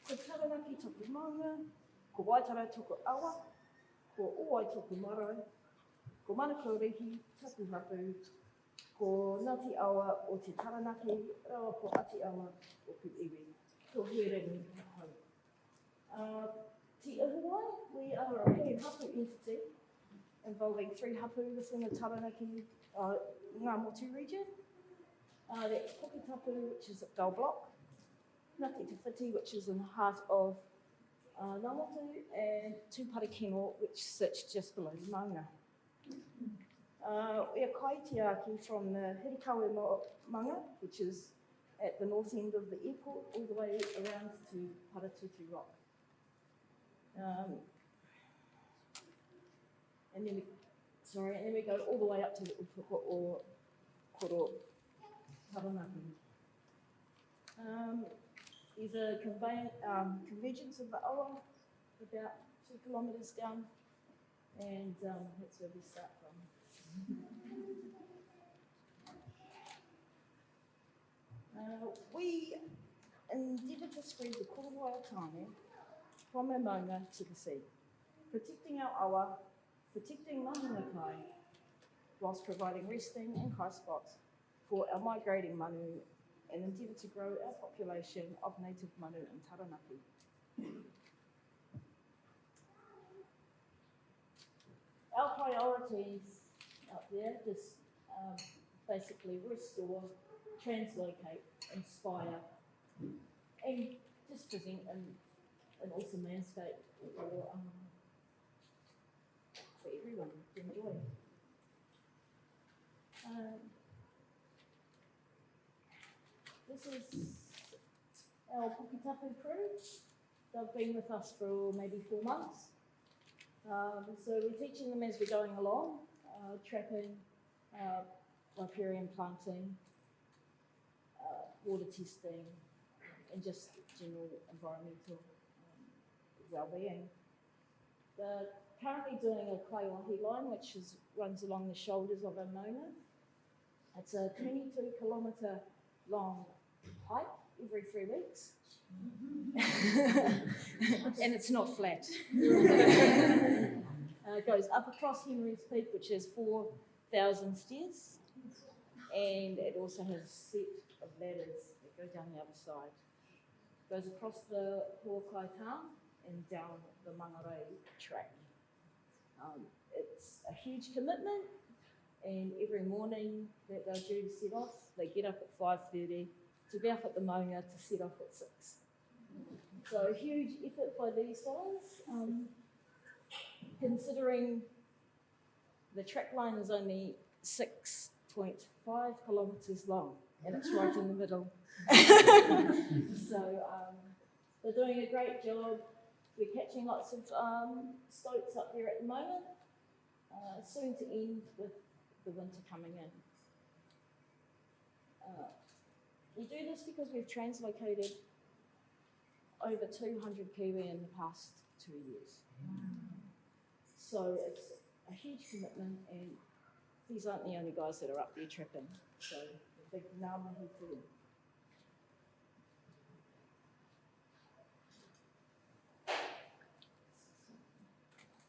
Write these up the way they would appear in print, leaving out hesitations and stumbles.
Ko Taranaki toku maunga, ko Waitara toku awa, ko Ihowai toku maro, ko Manukau Rihi taku hapu, ko Ngāti Awa o te Taranaki, rawa ko Ati Awa o ku iwi, ko Huirangi hau. Te Ihowai, we are a pēr hapu entity involving 3 hapu within the Taranaki Ngā Motu region. That's Puketapu, which is at Gull Block, Ngāti Te Whiti, which is in the heart of Ngā Motu, and Tūpara Kino, which sits just below the maunga. We are kaitiaki from the Hirikawe Manga, which is at the north end of the airport, all the way around to Paratutu Rock. And then we go all the way up to the Upoko or Koro Taranaki. There's a convergence of the awa about 2 kilometres down, and that's where we start from. We endeavour to spread the korowai o tāne from our maunga to the sea, protecting our awa, protecting mahunga kai, whilst providing resting and kai spots for our migrating manu, and endeavour to grow our population of native manu in Taranaki. Our priorities up there just basically restore, translocate, inspire, and just present an awesome landscape for everyone to enjoy. This is our Puketapu crew. They've been with us for maybe 4 months. So we're teaching them as we're going along, trapping, riparian planting, water testing, and just general environmental well-being. They're currently doing a kaiwahi line, which runs along the shoulders of our maunga. It's a 22-kilometre long hike every 3 weeks. And it's not flat. It goes up across Henry's Peak, which is 4,000 stairs, and it also has a set of ladders that go down the other side. It goes across the Huakai town and down the Mangarei track. It's a huge commitment, and every morning that they're due to set off, they get up at 5:30 to be up at the maunga to set off at 6. So a huge effort by these guys, considering the track line is only 6.5 kilometres long, and it's right in the middle. So they're doing a great job. We're catching lots of stoats up there at the moment, soon to end with the winter coming in. We do this because we've translocated over 200 kiwi in the past 2 years. So it's a huge commitment, and these aren't the only guys that are up there trapping. So a big ngā mihi to them.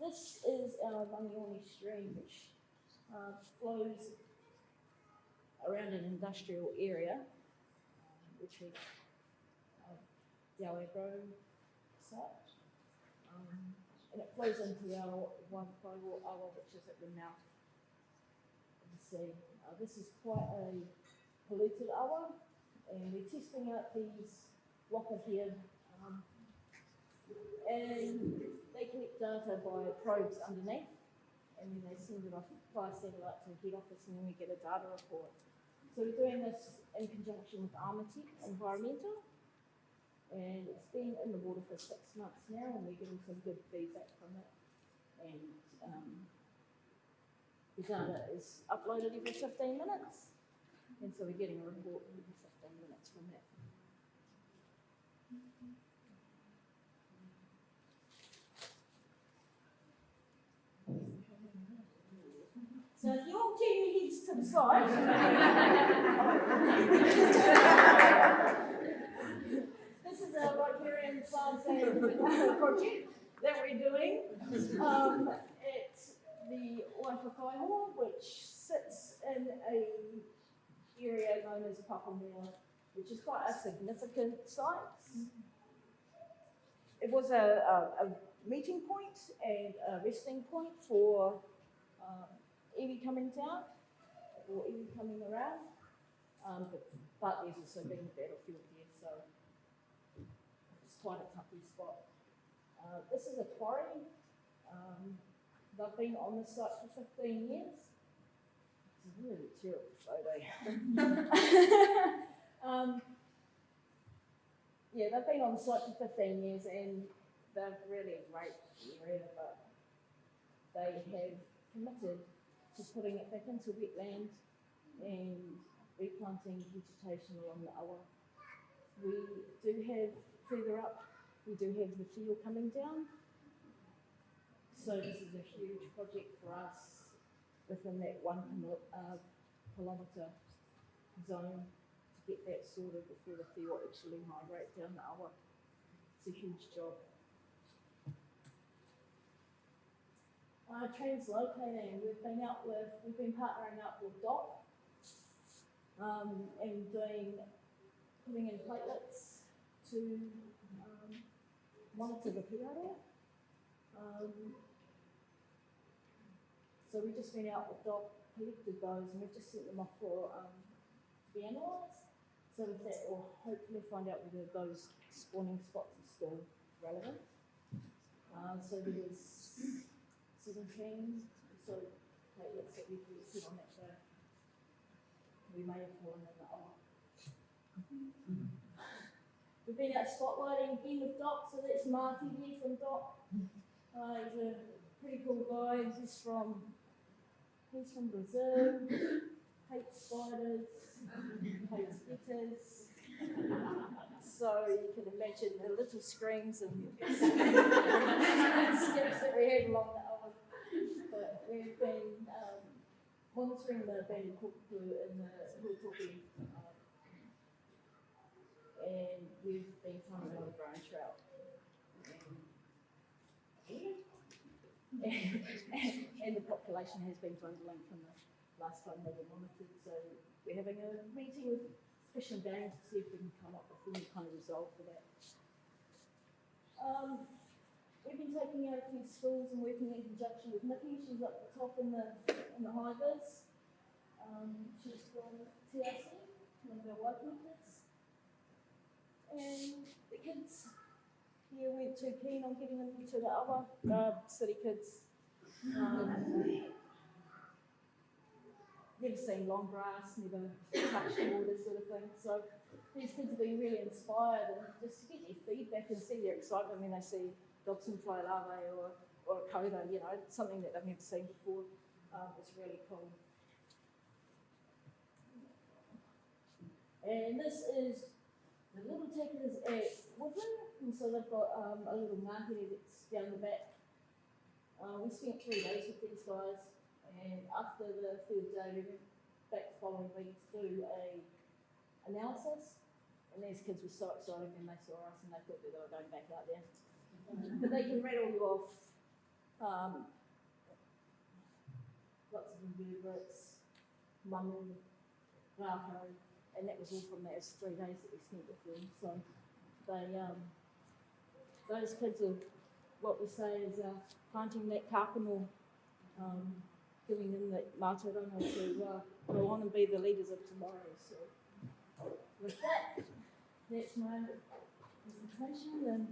This is our Rangioni stream, which flows around an industrial area, which is Ihowai site, and it flows into our Wānanga awa, which is at the mouth of the sea. This is quite a polluted awa, and we're testing out these waka here, and they collect data by probes underneath, and then they send it off via satellite to the head office, and then we get a data report. So we're doing this in conjunction with Armatech Environmental, and it's been in the water for 6 months now, and we're getting some good feedback from it. And the data is uploaded every 15 minutes, and so we're getting a report every 15 minutes from that. So if you all turn your heads to the side, this is a riparian farm project that we're doing at the Wai, which sits in a area known as Papamoa, which is quite a significant site. It was a meeting point and a resting point for iwi coming down, or iwi coming around, but there's also been a battlefield there, so it's quite a toughie spot. This is a quarry. They've been on the site for 15 years. It's a really terrible photo. Yeah, they've been on the site for 15 years and they're really a great area, but they have committed to putting it back into wetland and replanting vegetation along the awa. We do have, further up, we do have the field coming down. So this is a huge project for us within that 1 kilometre zone to get that sorted before the field actually migrate down the awa. It's a huge job. Translocating, we've been partnering up with DOC and putting in platelets to monitor the piaro. So we just went out with DOC, collected those, and we've just sent them off for to be analysed. So with that, we'll hopefully find out whether those spawning spots are still relevant. So there was 17 sort of platelets that we collected on that day. We may have fallen in the aisle. We've been out spotlighting again with DOC, so that's Marty here from DOC. He's a pretty cool guy. He's from Brazil, hates spiders, hates getters. So you can imagine the little screams and skips that we had along the aisle. But we've been monitoring the banded kupu in the Huatoki, and we've been trying to brown trout. And the population has been dwindling from the last time they were monitored. So we're having a meeting with Fish and Game to see if we can come up with any kind of resolve for that. We've been taking out a few schools and working in conjunction with Nikki. She's up the top in the high vis. She's from TRC, one of our Wai Connection. And the kids here weren't too keen on getting into the awa, city kids. Never seen long grass, never touched water sort of thing. So these kids have been really inspired, and just to get their feedback and see their excitement when they see Gibson fly larvae or a coda, you know, something that they've never seen before. It's really cool. And this is the little tackers at Woodland, and so they've got a little ngahere that's down the back. We spent 3 days with these guys, and after the 3rd day we went back the following week to do a analysis, and these kids were so excited when they saw us and they thought that they were going back out there. But they can rattle you off lots of invertebrates, mangu, rākau, and that was all from those 3 days that we spent with them. So they, those kids are what we say is planting that kāpano, giving them that mātauranga to go on and be the leaders of tomorrow. So with that, that's my presentation, and